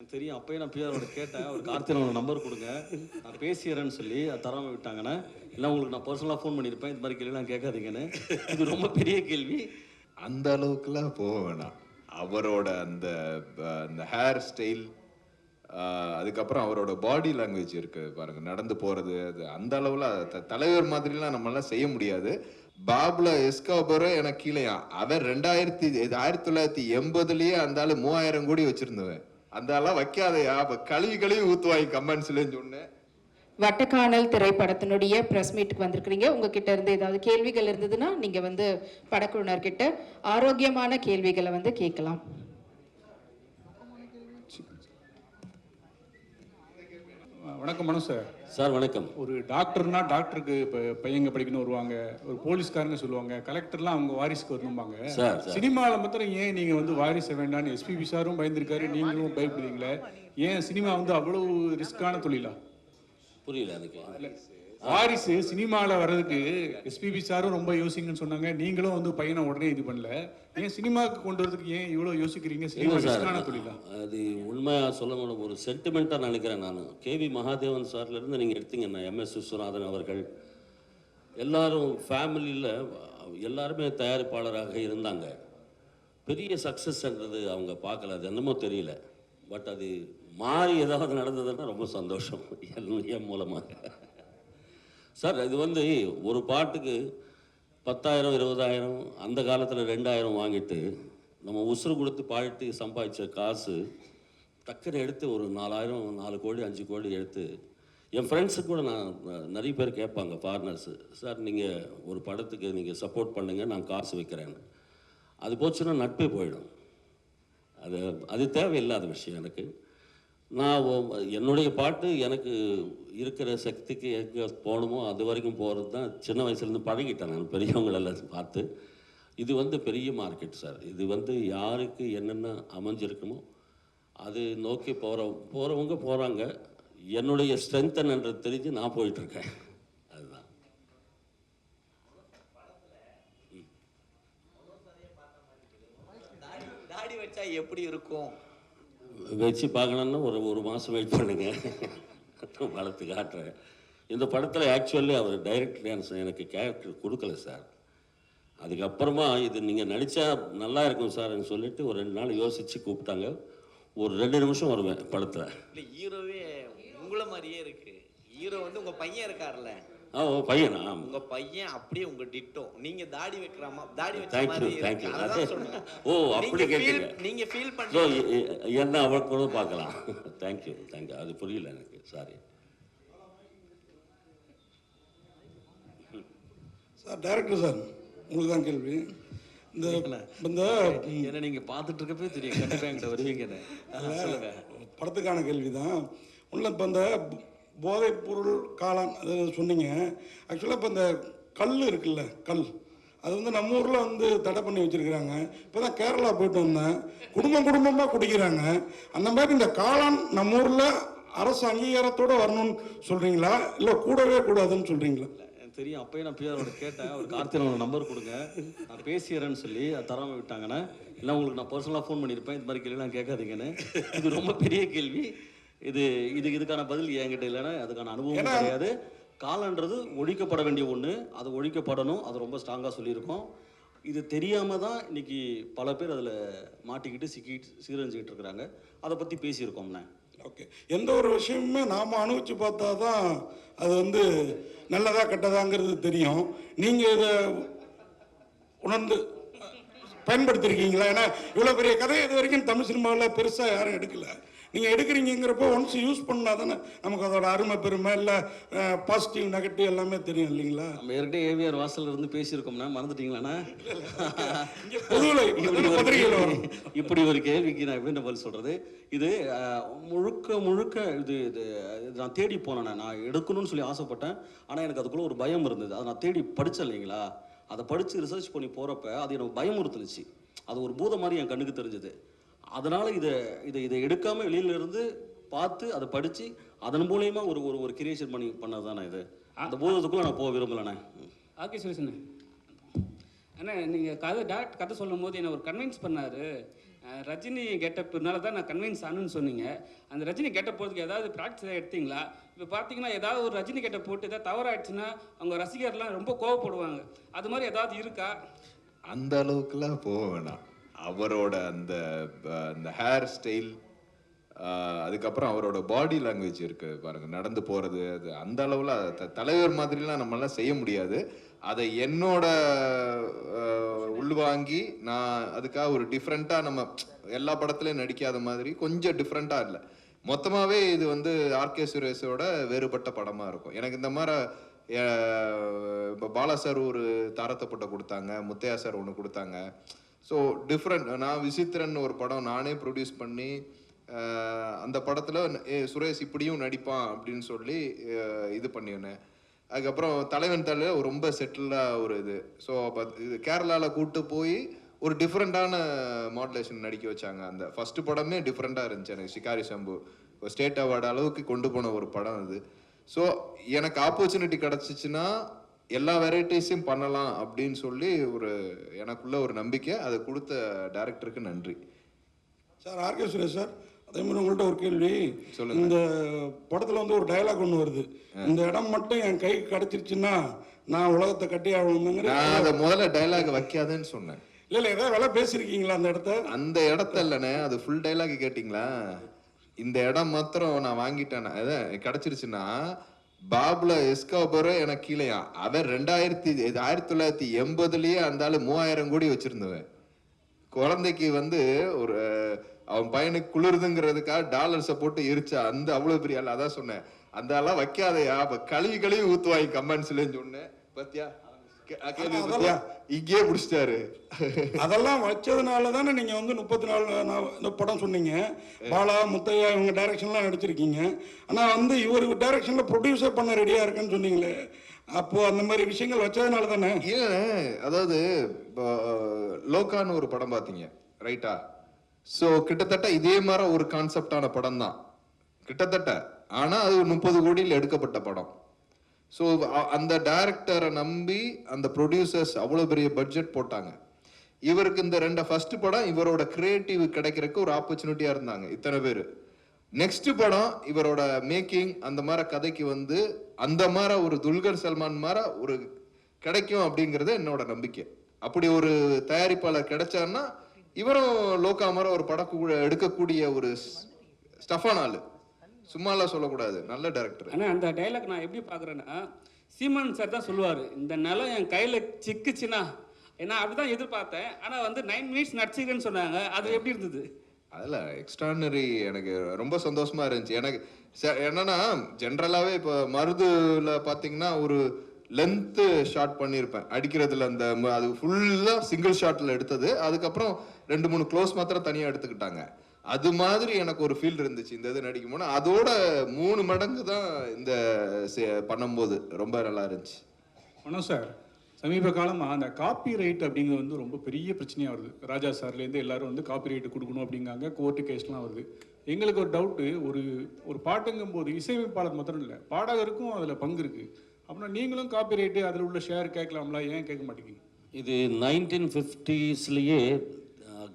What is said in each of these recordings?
தெரியும். அப்பயே நான் பிஆரோட கேட்டேன். அவர் கார்த்திகனோட நம்பர் கொடுங்க, நான் பேசிடுறேன்னு சொல்லி அது தராமல் விட்டாங்கண்ணே. இல்லை உங்களுக்கு நான் பர்சனலாக ஃபோன் பண்ணியிருப்பேன், இந்த மாதிரி கேள்விலாம் கேட்காதீங்கன்னு. இது ரொம்ப பெரிய கேள்வி. அந்த அளவுக்குலாம் போக வேணாம். அவரோட அந்த அந்த ஹேர் ஸ்டைல், அதுக்கப்புறம் அவரோட பாடி லாங்குவேஜ் இருக்கு பாருங்க, நடந்து போறது, அது அந்த அளவுல தலைவர் மாதிரிலாம் நம்மளாம் செய்ய முடியாது. பாப்ல எஸ்காபரோ எனக்கு கீழேயா, அவன் 1980லயே அந்த ஆளு 3000 கோடி வச்சிருந்தவன். அந்த ஆளெல்லாம் வைக்காதையா, கழுவி கழுவி ஊத்துவாங்க கமெண்ட்ஸ்லன்னு சொன்னேன். வட்டக்கானல் திரைப்படத்தினுடைய பிரஸ் மீட்டுக்கு வந்திருக்கிறீங்க. உங்ககிட்ட இருந்து ஏதாவது கேள்விகள் இருந்ததுன்னா நீங்க படக்குழுனர்கிட்ட ஆரோக்கியமான கேள்விகளை கேட்கலாம். வணக்கம் மனு சார். சார் வணக்கம். ஒரு டாக்டர்னா டாக்டருக்கு இப்போ பையங்க படிக்கணும் வருவாங்க, ஒரு போலீஸ்காரங்க சொல்லுவாங்க, கலெக்டர்லாம் அவங்க வாரிசுக்கு வரணும்பாங்க. சினிமாவில் மாத்திரம் ஏன் நீங்கள் வாரிசை வேண்டான்னு எஸ்பிபி சாரும் பயந்துருக்காரு, நீங்களும் பயப்படுறீங்களே, ஏன் சினிமா அவ்வளவு ரிஸ்கான தொழிலா? புரியல எனக்கு. வாரிசு சினிமாவில் வர்றதுக்கு எஸ்பிபி சாரும் ரொம்ப யோசிங்கன்னு சொன்னாங்க, நீங்களும் பையனை உடனே இது பண்ணல, ஏன் சினிமாவுக்கு கொண்டு வரதுக்கு ஏன் இவ்வளோ யோசிக்கிறீங்க? சினிமா ரிஸ்கான தொழிலா? அது உண்மையாக சொல்ல முடியும், ஒரு சென்டிமெண்ட்டாக நினைக்கிறேன் நான். கேவி மகாதேவன் சார்லேருந்து நீங்கள் எடுத்தீங்கன்னா MS விஸ்வநாதன் அவர்கள் எல்லாரும் ஃபேமிலியில் எல்லாருமே தயாரிப்பாளராக இருந்தாங்க. பெரிய சக்ஸஸ்ன்றது அவங்க பார்க்கல, அது என்னமோ தெரியல. பட் அது மாறி ஏதாவது நடந்ததுன்னா ரொம்ப சந்தோஷம் என் மூலமாக. சார் இது ஒரு பாட்டுக்கு 10,000 20,000 அந்த காலத்தில் 2,000 வாங்கிட்டு நம்ம உசுறு கொடுத்து பாடிட்டு சம்பாதிச்ச காசு டக்குன்னு எடுத்து ஒரு 4,000 4 கோடி 5 கோடி எடுத்து என் ஃப்ரெண்ட்ஸுக்கு கூட நான் நிறைய பேர் கேட்பாங்க, ஃபாரினர்ஸு, சார் நீங்கள் ஒரு படத்துக்கு நீங்கள் சப்போர்ட் பண்ணுங்கள், நான் காசு வைக்கிறேன்னு. அது போச்சுன்னா நட்பே போயிடும். அது தேவையில்லாத விஷயம் எனக்கு. நான் என்னுடைய பாட்டு எனக்கு இருக்கிற சக்திக்கு எங்கே போகணுமோ அது வரைக்கும் போகிறது தான் சின்ன வயசுலேருந்து பழகிட்டேன் நான் பெரியவங்களெல்லாம் பார்த்து. இது பெரிய மார்க்கெட் சார். இது யாருக்கு என்னென்ன அமைஞ்சிருக்குமோ அது நோக்கி போகிறவங்க போகிறாங்க. என்னுடைய ஸ்ட்ரென்த் என்னன்றது தெரிஞ்சு நான் போயிட்டுருக்கேன். அதுதான். தாடி வச்சா எப்படி இருக்கும் வச்சு பார்க்கணுன்னா ஒரு மாதம் வெயிட் பண்ணுங்க, வளர்த்து காட்டுறேன். இந்த படத்தில் ஆக்சுவலி அவர் டைரக்ட் டான்ஸ் எனக்கு கேரக்டர் கொடுக்கல சார். அதுக்கப்புறமா இது நீங்கள் நடித்தா நல்லா இருக்கும் சார்ன்னு சொல்லிட்டு ஒரு 2 நாள் யோசித்து கூப்பிட்டாங்க. ஒரு 2 நிமிஷம் வருவேன் படத்தில். இல்லை, ஹீரோவே உங்களை மாதிரியே இருக்கு. ஹீரோ உங்கள் பையன் இருக்கார்ல, பையனா? உங்க பையன் அப்படியே உங்க டிட்டோ. நீங்க தாடி வைக்கறாமா, தாடி வச்ச மாதிரி இருக்கு. அதான் சொன்னேன். அப்படி கேக்குறீங்க. நீங்க ஃபீல் பண்றீங்க. என்ன அவ கூட பார்க்கலாம். Thank you. அது புரியல எனக்கு, சாரி சார். டைரக்டர் சார், உங்களுக்கு தான் கேள்வி. என்ன நீங்க பார்த்துட்டு இருக்கப்பே தெரியும் கண்டிப்பா என்கிட்ட வருவீங்கன்னு. சொல்லுங்க. படத்துக்கான கேள்வி தான். உள்ள இப்போ இந்த போதைப் பொருள் காளான் அது சொன்னீங்க. ஆக்சுவலாக இப்போ இந்த கல் இருக்குல்ல, கல் அது நம்ம ஊரில் தடை பண்ணி வச்சுருக்கிறாங்க. இப்போ தான் கேரளா போயிட்டு வந்தேன், குடும்பமாக குடிக்கிறாங்க. அந்த மாதிரி இந்த காளான் நம்ம ஊரில் அரசு அங்கீகாரத்தோடு வரணும்னு சொல்கிறீங்களா, இல்லை கூடவே கூடாதுன்னு சொல்கிறீங்களா? தெரியும். அப்பயே நான் பிஆரோட கேட்டேன், அவர் கார்த்திகனோட நம்பர் கொடுங்க, நான் பேசிடுறேன்னு சொல்லி அது தராமல் விட்டாங்கண்ணே. இல்லை உங்களுக்கு நான் பர்சனலாக ஃபோன் பண்ணியிருப்பேன், இந்த மாதிரி கேள்விலாம் கேட்காதீங்கன்னு. இது ரொம்ப பெரிய கேள்வி. இதுக்கான பதில் என்கிட்ட இல்லைன்னா அதுக்கான அனுபவம் கிடையாது. காலன்றது ஒழிக்கப்பட வேண்டிய ஒன்று, அது ஒழிக்கப்படணும், அது ரொம்ப ஸ்ட்ராங்காக சொல்லியிருக்கோம். இது தெரியாமல் தான் இன்னைக்கு பல பேர் அதில் மாட்டிக்கிட்டு சீரழிஞ்சிக்கிட்டு இருக்கிறாங்க. அதை பற்றி பேசியிருக்கோம்ண்ணே. ஓகே. எந்த ஒரு விஷயமுமே நாம் அனுபவித்து பார்த்தா தான் அது நல்லதா கெட்டதாங்கிறது தெரியும். நீங்கள் இதை உணர்ந்து பயன்படுத்திருக்கீங்களா? ஏன்னா இவ்வளோ பெரிய கதை இது வரைக்கும் தமிழ் சினிமாவில் பெருசாக யாரும் எடுக்கலை. நீங்கள் எடுக்கிறீங்கிறப்போ ஒன்ஸ் யூஸ் பண்ணால் தானே நமக்கு அதோட அருமை பெருமை, இல்லை பாசிட்டிவ் நெகட்டிவ் எல்லாமே தெரியும் இல்லைங்களா? நம்ம ஏற்கனவே ஏவிஆர் வாசலில் இருந்து பேசியிருக்கோம்னா மறந்துட்டீங்களாண்ணா? இப்படி ஒரு கேள்விக்கு நான் எப்படி பதில் சொல்கிறது? இது முழுக்க இது நான் தேடி போனேண்ணே. நான் எடுக்கணும்னு சொல்லி ஆசைப்பட்டேன். ஆனால் எனக்கு அதுக்குள்ளே ஒரு பயம் இருந்தது. அதை நான் தேடி படித்தேன் இல்லைங்களா? அதை படித்து ரிசர்ச் பண்ணி போகிறப்ப அது எனக்கு பயமுறுத்துனுச்சு. அது ஒரு பூதம் மாதிரி என் கண்ணுக்கு தெரிஞ்சது. அதனால் இதை எடுக்காமல் வெளியிலேருந்து பார்த்து அதை படித்து அதன் மூலயமா ஒரு கிரியேஷன் பண்ணது தானே இது. அந்த பூதத்துக்குள்ளே நான் போக விரும்பலைண்ணே. ஓகே சொல்லுண்ணே. அண்ணா நீங்கள் கதை சொல்லும் போது என்னை ஒரு கன்வின்ஸ் பண்ணார். ரஜினி கெட்டப்புனால தான் நான் கன்வின்ஸ் ஆனுன்னு சொன்னீங்க. அந்த ரஜினி கெட்டப் போகிறதுக்கு ஏதாவது ப்ராக்டிஸ் எடுத்தீங்களா? இப்போ பார்த்தீங்கன்னா ஏதாவது ஒரு ரஜினி கெட்டப் போட்டு ஏதாவது தவறாயிடுச்சுன்னா அவங்க ரசிகர்லாம் ரொம்ப கோவப்படுவாங்க. அது மாதிரி ஏதாவது இருக்கா? அந்த அளவுக்குலாம் போக வேணாம். அவரோட அந்த அந்த ஹேர் ஸ்டைல், அதுக்கப்புறம் அவரோட பாடி லாங்குவேஜ் இருக்கு பாருங்க, நடந்து போறது, அது அந்த அளவுல தலைவர் மாதிரிலாம் நம்மளால செய்ய முடியாது. அதை என்னோட உள்வாங்கி நான் அதுக்காக ஒரு டிஃப்ரெண்டா, நம்ம எல்லா படத்துலயும் நடிக்காத மாதிரி கொஞ்சம் டிஃப்ரெண்டா இல்லை, மொத்தமாவே இது வந்து ஆர்கே சுரேஷோட வேறுபட்ட படமா இருக்கும். எனக்கு இந்த மாதிரி இப்போ பாலா சார் ஒரு தாரத்தப்பட்ட கொடுத்தாங்க, முத்தையா சார் ஒன்று கொடுத்தாங்க. So different. நான் விசித்திரன் ஒரு படம் நானே ப்ரொடியூஸ் பண்ணி அந்த படத்தில் சுரேஷ் இப்படியும் நடிப்பான் அப்படின்னு சொல்லி இது பண்ணியிருந்தேன். அதுக்கப்புறம் தலைவன் தலை ரொம்ப செட்டிலாக ஒரு இது. ஸோ அப்போ இது கேரளாவில் கூப்பிட்டு போய் ஒரு டிஃப்ரெண்ட்டான மாடுலேஷன் நடிக்க வச்சாங்க. அந்த ஃபர்ஸ்ட் படமே டிஃப்ரெண்ட்டாக இருந்துச்சு. எனக்கு ஷிகாரி சம்பு ஸ்டேட் அவார்டு அளவுக்கு கொண்டு போன ஒரு படம் அது. ஸோ எனக்கு ஆப்பர்ச்சுனிட்டி கிடச்சிச்சின்னா எல்லா வெரைட்டிஸையும் பண்ணலாம் அப்படின்னு சொல்லி ஒரு எனக்குள்ள ஒரு நம்பிக்கை. அதை கொடுத்த டைரக்டருக்கு நன்றி. சார் ஆர்கே சுரேஷ் சார், அதே மாதிரி உங்கள்கிட்ட ஒரு கேள்வி. சொல்லுங்க. இந்த படத்தில் வந்து ஒரு டயலாக் ஒன்று வருது, இந்த இடம் மட்டும் என் கைக்கு கிடச்சிருச்சுன்னா நான் உலகத்தை கட்டி ஆகணுங்கிற. நான் அதை முதல்ல டைலாக் வைக்காதேன்னு சொன்னேன். இல்லை ஏதாவது வேலை பேசியிருக்கீங்களா அந்த இடத்த? அந்த இடத்த இல்லைண்ணே, அது ஃபுல் டைலாக் கேட்டிங்களா? இந்த இடம் மாத்திரம் நான் வாங்கிட்டேன், அதான் கிடைச்சிருச்சுன்னா பாபுல எஸ்காபரோ எனக்கு கீழேயா. அவன் 1980லயே அந்த ஆளு 3000 கோடி வச்சிருந்தவன். குழந்தைக்கு வந்து ஒரு அவன் பையனுக்கு குளிர்துங்கிறதுக்காக டாலர்ஸை போட்டு எரிச்சா அந்த அவ்வளவு பெரிய ஆள். அதான் சொன்னேன், அந்த ஆளா வைக்காதையா, அப்ப கழுவி ஊத்துவாங்க கமெண்ட்ஸ்லன்னு சொன்னேன். பத்தியா இங்கே பிடிச்சிட்டாரு. அதெல்லாம் வச்சதுனால தானே நீங்க வந்து 34 படம் சொன்னீங்க. பாலா முத்தையா இவங்க டைரக்ஷன்லாம் நடிச்சிருக்கீங்க. ஆனா வந்து இவர் டைரக்ஷன்ல ப்ரொடியூசர் பண்ண ரெடியா இருக்குன்னு சொன்னீங்களே, அப்போ அந்த மாதிரி விஷயங்கள் வச்சதுனால தானே? இல்ல, அதாவது லோகான்னு ஒரு படம் பாத்தீங்க ரைட்டா? சோ கிட்டத்தட்ட இதே மாதிரி ஒரு கான்செப்டான படம் தான் கிட்டத்தட்ட. ஆனா அது 30 கோடியில் எடுக்கப்பட்ட படம். ஸோ அந்த டைரக்டரை நம்பி அந்த ப்ரொடியூசர்ஸ் அவ்வளோ பெரிய பட்ஜெட் போட்டாங்க. இவருக்கு இந்த ஃபர்ஸ்ட் படம் இவரோட கிரியேட்டிவ் கிடைக்கிறதுக்கு ஒரு ஆப்பர்ச்சுனிட்டியா இருந்தாங்க இத்தனை பேர். நெக்ஸ்ட் படம் இவரோட மேக்கிங் அந்த மாதிரி கதைக்கு வந்து அந்த மாதிரி ஒரு துல்கர் சல்மான் மாதிரி ஒரு கிடைக்கும் அப்படிங்கிறது என்னோட நம்பிக்கை. அப்படி ஒரு தயாரிப்பாளர் கிடைச்சாருன்னா இவரும் லோகா மாதிரி ஒரு படம் எடுக்கக்கூடிய ஒரு ஸ்டஃபான ஆளு, சும்மாலாம் சொல்லக்கூடாது, நல்ல டைரக்டர். ஆனால் அந்த டைலாக் நான் எப்படி பார்க்குறேன்னா, சீமான் சார் தான் சொல்லுவார், இந்த நிலம் என் கையில் சிக்குச்சுன்னா. ஏன்னா அப்படிதான் எதிர்பார்த்தேன். ஆனால் வந்து 9 மினிட்ஸ் நடிச்சிக்கிறேன்னு சொன்னாங்க. அது எப்படி இருந்தது? அதில் எக்ஸ்ட்ரானரி. எனக்கு ரொம்ப சந்தோஷமா இருந்துச்சு. எனக்கு என்னன்னா ஜென்ரலாகவே இப்போ மருதுல பார்த்தீங்கன்னா ஒரு லென்த்து ஷாட் பண்ணியிருப்பேன் அடிக்கிறதுல. அந்த அது ஃபுல்லாக சிங்கிள் ஷாட்டில் எடுத்தது, அதுக்கப்புறம் 2-3 க்ளோஸ் மாத்திரம் தனியாக எடுத்துக்கிட்டாங்க. அது மாதிரி எனக்கு ஒரு ஃபீல் இருந்துச்சு இந்த இது நடிக்கும் போது. அதோட 3 மடங்கு தான் இந்த பண்ணும்போது ரொம்ப நல்லா இருந்துச்சு. ஆனால் சார், சமீப காலமாக அந்த காப்பி ரைட் அப்படிங்கிறது வந்து ரொம்ப பெரிய பிரச்சனையாக வருது. ராஜா சார்லேருந்து எல்லாரும் வந்து காப்பி ரைட்டு கொடுக்கணும் அப்படிங்காங்க, கோர்ட்டு கேஸ்லாம் வருது. எங்களுக்கு ஒரு டவுட்டு, ஒரு பாட்டுங்கும் போது இசையமைப்பாளர் மாத்திரம் இல்லை, பாடகருக்கும் அதில் பங்கு இருக்குது. அப்படின்னா நீங்களும் காப்பி ரைட்டு அதில் உள்ள ஷேர் கேட்கலாம்ல, ஏன் கேட்க மாட்டேங்குது? இது 1950ஸ்லேயே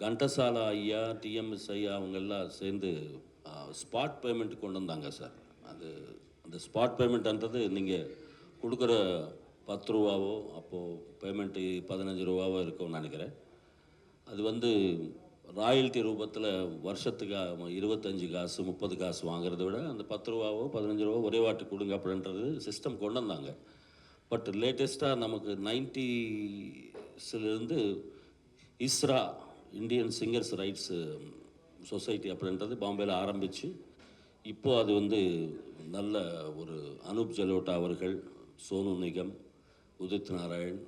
கண்டசாலா ஐயா, டிஎம்எஸ் ஐயா அவங்கெல்லாம் சேர்ந்து ஸ்பாட் பேமெண்ட் கொண்டு வந்தாங்க சார். அது அந்த ஸ்பாட் பேமெண்ட்ன்றது நீங்கள் கொடுக்குற 10 ரூபாவோ அப்போது பேமெண்ட்டு 15 ரூபாவோ இருக்கும்னு நினைக்கிறேன். அது வந்து ராயல்ட்டி ரூபத்தில் வருஷத்துக்கு 25 காசு 30 காசு வாங்குறத விட அந்த 10 ரூபாவோ 15 ரூபாவோ ஒரே வாட்டி கொடுங்க அப்படின்றது சிஸ்டம் கொண்டு வந்தாங்க. பட் லேட்டஸ்ட்டாக நமக்கு 90ஸ்லேருந்து ISRA Indian singers rights society அப்படின்றது பாம்பேயில் ஆரம்பித்து இப்போது அது வந்து நல்ல ஒரு அனூப் ஜலோட்டா அவர்கள், சோனு நிகம், உதித் நாராயண்,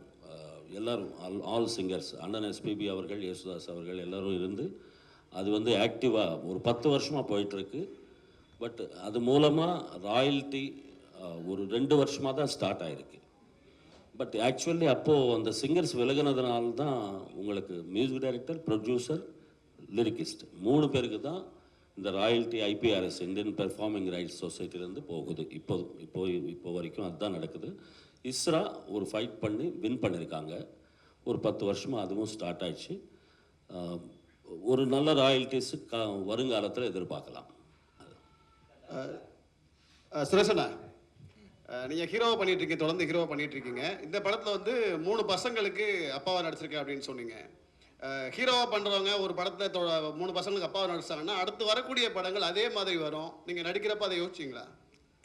எல்லோரும் ஆல் சிங்கர்ஸ், அண்ணன் எஸ்பிபி அவர்கள், யேசுதாஸ் அவர்கள் எல்லோரும் இருந்து அது வந்து ஆக்டிவாக ஒரு 10 வருஷமாக போயிட்டுருக்கு. பட் அது மூலமாக ராயல்ட்டி ஒரு 2 வருஷமாக தான் ஸ்டார்ட் ஆகிருக்கு. பட் ஆக்சுவலி அப்போது அந்த சிங்கர்ஸ் விலகினதுனால தான் உங்களுக்கு மியூசிக் டைரக்டர், ப்ரொடியூசர், லிரிக்கிஸ்ட் 3 பேருக்கு தான் இந்த royalty IPRS Indian performing rights சொசைட்டிலேருந்து போகுது. இப்போ வரைக்கும் அதுதான் நடக்குது. இஸ்ரா ஒரு ஃபைட் பண்ணி வின் பண்ணியிருக்காங்க. ஒரு 10 வருஷமாக அதுவும் ஸ்டார்ட் ஆயிடுச்சு. ஒரு நல்ல ராயல்டிஸ் வருங்காலத்தில் எதிர்பார்க்கலாம். சுரேஷண்ணா, நீங்கள் ஹீரோவை பண்ணிட்டு இருக்கீங்க, தொடர்ந்து ஹீரோவை பண்ணிட்டு இருக்கீங்க. இந்த படத்தில் வந்து 3 பசங்களுக்கு அப்பாவை நடிச்சிருக்கேன் அப்படின்னு சொன்னீங்க. ஹீரோவாக பண்ணுறவங்க ஒரு படத்தில் 3 பசங்களுக்கு அப்பாவை நடிச்சாங்கன்னா அடுத்து வரக்கூடிய படங்கள் அதே மாதிரி வரும். நீங்கள் நடிக்கிறப்ப அதை யோசிச்சிங்களா?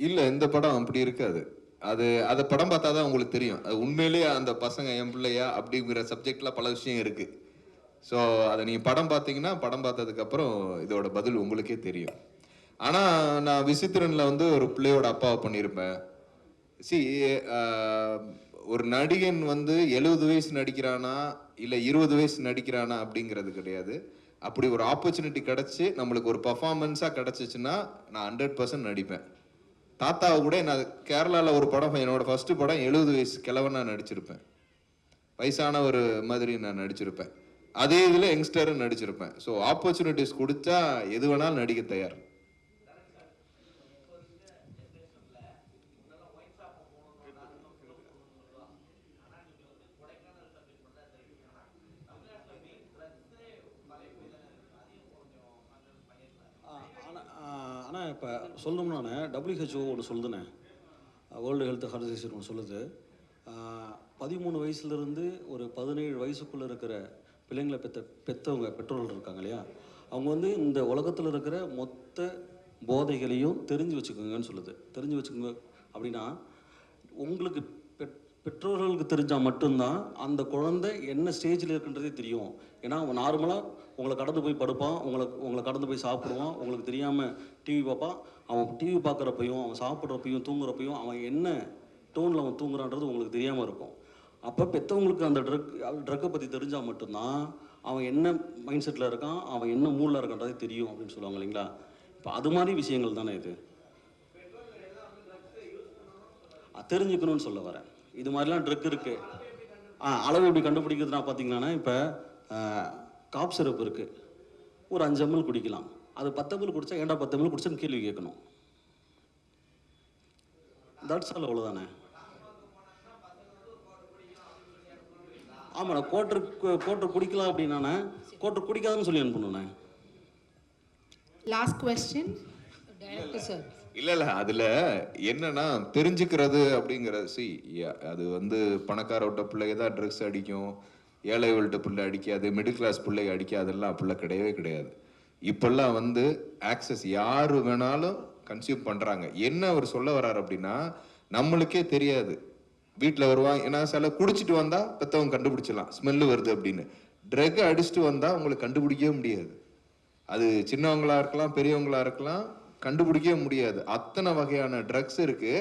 இல்லை, இந்த படம் அப்படி இருக்காது. அதை படம் பார்த்தா தான் உங்களுக்கு தெரியும். அது உண்மையிலேயே அந்த பசங்க என் பிள்ளையா அப்படிங்கிற சப்ஜெக்டில் பல விஷயம் இருக்குது. ஸோ அதை நீங்கள் படம் பார்த்தீங்கன்னா, படம் பார்த்ததுக்கப்புறம் இதோட பதில் உங்களுக்கே தெரியும். ஆனால் நான் விசித்திரனில் வந்து ஒரு பிள்ளையோட அப்பாவை பண்ணியிருப்பேன். ஒரு நடிகன் வந்து 70 வயசு நடிக்கிறானா இல்லை 20 வயசு நடிக்கிறானா அப்படிங்கிறது கிடையாது. அப்படி ஒரு ஆப்பர்ச்சுனிட்டி கிடச்சி நம்மளுக்கு ஒரு பர்ஃபார்மன்ஸாக கிடச்சிச்சின்னா நான் 100% நடிப்பேன். தாத்தாவை கூட நான் கேரளாவில் ஒரு படம், என்னோட ஃபர்ஸ்ட் படம் 70 வயசு கிழவனா நடிச்சிருப்பேன். வயசான ஒரு மாதிரி நான் நடிச்சிருப்பேன். அதே இதில் யங்ஸ்டரும் நடிச்சிருப்பேன். ஸோ ஆப்பர்ச்சுனிட்டிஸ் கொடுத்தா எது வேணாலும் நடிக்க தயார். ஆனால் இப்போ சொல்லணும்னா WHO ஒன்று சொல்லுதுண்ணே, வேர்ல்டு ஹெல்த் ஆர்கனைசேஷன் ஒன்று சொல்லுது, 13 வயசுலேருந்து ஒரு 17 வயசுக்குள்ளே இருக்கிற பிள்ளைங்களை பெற்றவங்க பெற்றோர்கள் இருக்காங்க இல்லையா, அவங்க வந்து இந்த உலகத்தில் இருக்கிற மொத்த போதைகளையும் தெரிஞ்சு வச்சுக்கோங்கன்னு சொல்லுது. தெரிஞ்சு வச்சுக்கோங்க அப்படின்னா உங்களுக்கு பெற்றோர்களுக்கு தெரிஞ்சால் மட்டும்தான் அந்த குழந்தை என்ன ஸ்டேஜில் இருக்குன்றதே தெரியும். ஏன்னா அவன் நார்மலாக உங்களை கடந்து போய் படுப்பான், உங்களை கடந்து போய் சாப்பிடுவான், உங்களுக்கு தெரியாமல் டிவி பார்ப்பான். அவன் டிவி பார்க்குறப்பையும் அவன் சாப்பிட்றப்பையும் தூங்குறப்பையும் அவன் என்ன டோனில் அவன் தூங்குறான்றது உங்களுக்கு தெரியாமல் இருக்கும். அப்போ பெற்றவங்களுக்கு அந்த ட்ரக்கை பற்றி தெரிஞ்சால் மட்டும்தான் அவன் என்ன மைண்ட் செட்டில் இருக்கான், அவன் என்ன மூடில் இருக்கான்றதே தெரியும் அப்படின்னு சொல்லுவாங்க இல்லைங்களா. இப்போ அது மாதிரி விஷயங்கள் தானே இது. தெரிஞ்சுக்கணும்னு சொல்ல வரேன். இது மாதிரிலாம் ட்ரக் இருக்குது. அளவு எப்படி கண்டுபிடிக்கிறதுனா பார்த்தீங்கன்னா, இப்போ காப் சிரப் இருக்குது, ஒரு 5 ml குடிக்கலாம். அது 10 ml குடித்தா ஏன்டா 10 ml குடிச்சான்னு கேள்வி கேட்கணும். தட்ஸ் ஆல், அவ்வளோதானே. ஆமாண்ணா, கோட்டர் குடிக்கலாம் அப்படின்னா கோட்டர் குடிக்காதுன்னு சொல்லி அனுப்பணுண்ணே. Last question. இல்லை அதில் என்னன்னா தெரிஞ்சுக்கிறது அப்படிங்கிறது, அது வந்து பணக்கார விட்ட பிள்ளைங்க தான் ட்ரக்ஸ் அடிக்கும், ஏழை விட்ட பிள்ளை அடிக்காது, மிடில் கிளாஸ் பிள்ளை அடிக்காதெல்லாம் அப்படிலாம் கிடையவே கிடையாது. இப்பெல்லாம் வந்து ஆக்சஸ் யார் வேணாலும் கன்சியூம் பண்ணுறாங்க. என்ன அவர் சொல்ல வர்றாரு அப்படின்னா, நம்மளுக்கே தெரியாது. வீட்டில் வருவாங்க, ஏன்னா சில குடிச்சிட்டு வந்தால் பெற்றவங்க கண்டுபிடிச்சிடலாம் ஸ்மெல்லு வருது அப்படின்னு. ட்ரக் அடிச்சுட்டு வந்தால் உங்களுக்கு கண்டுபிடிக்கவே முடியாது. அது சின்னவங்களா இருக்கலாம், பெரியவங்களா இருக்கலாம், கண்டுபிடிக்கவே முடியாது. அத்தனை வகையான ட்ரக்ஸ் இருக்கு.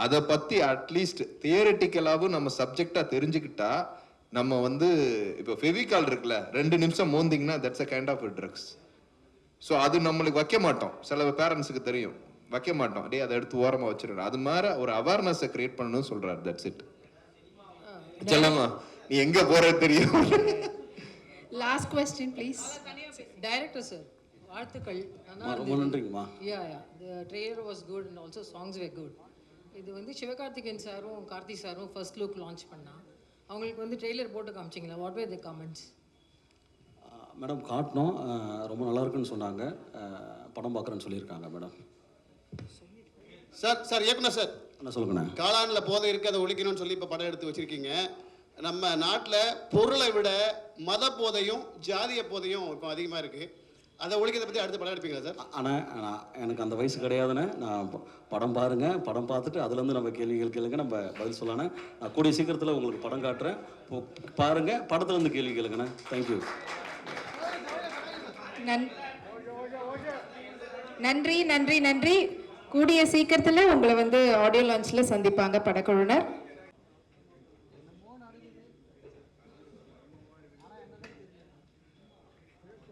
அதை பற்றி அட்லீஸ்ட் தியரிட்டிக்கலாகவும் நம்ம சப்ஜெக்டாக தெரிஞ்சுக்கிட்டா நம்ம வந்து இப்போ ஃபெவிகால் இருக்குல்ல, 2 நிமிஷம் மோந்திங்கன்னா that's a kind of drugs. So அது நம்மளுக்கு வைக்க மாட்டோம். சில பேரண்ட்ஸுக்கு தெரியும், வைக்க மாட்டோம். அப்படியே அதை எடுத்து ஓரமாக வச்சிருக்கோம். அது மாதிரி ஒரு அவேர்னஸை கிரியேட் பண்ணணும்னு சொல்றாரு. That's it. சொல்லமா, நீ எங்க போற தெரியும். Last question please. Director sir, வாழ்த்துக்கள். ரொம்ப நன்றிங்கம்மா. யா the trailer was good and also songs were good. இது வந்து சிவகார்த்திகேயன் சாரும் கார்த்தி சாரும் ஃபர்ஸ்ட் லுக் லான்ச் பண்ணா, அவங்களுக்கு வந்து ட்ரெய்லர் போட்டு காமிச்சிங்களா? What were the comments? Madam காட்டினோம், ரொம்ப நல்லா இருக்குன்னு சொன்னாங்க. படம் பார்க்குறேன்னு சொல்லியிருக்காங்க மேடம். சார் இயக்குனர் சார், என்ன சொல்லுங்கண்ணே? காளானில் போதை இருக்குது, அதை ஒழிக்கணும்னு சொல்லி இப்போ படம் எடுத்து வச்சிருக்கீங்க. நம்ம நாட்டில் பொருளை விட மத போதையும் ஜாதிய போதையும் இப்போ அதிகமாக இருக்குது. அதை ஒழிக்கிறத பற்றி அடுத்த படம் எடுப்பீங்களா சார்? ஆனால் எனக்கு அந்த வயசு கிடையாதுண்ணே. நான் படம் பாருங்கள், படம் பார்த்துட்டு அதுலேருந்து நம்ம கேள்விகள் கேளுங்க, நம்ம பதில் சொல்லலானே. நான் கூடிய சீக்கிரத்தில் உங்களுக்கு படம் காட்டுறேன், பாருங்கள், படத்துலேருந்து கேள்வி கேளுங்கண்ணே. தேங்க்யூ. நன்றி நன்றி நன்றி. கூடிய சீக்கிரத்தில் உங்களை வந்து ஆடியோ லான்ச்சில் சந்திப்பாங்க படக்குழுவினர்.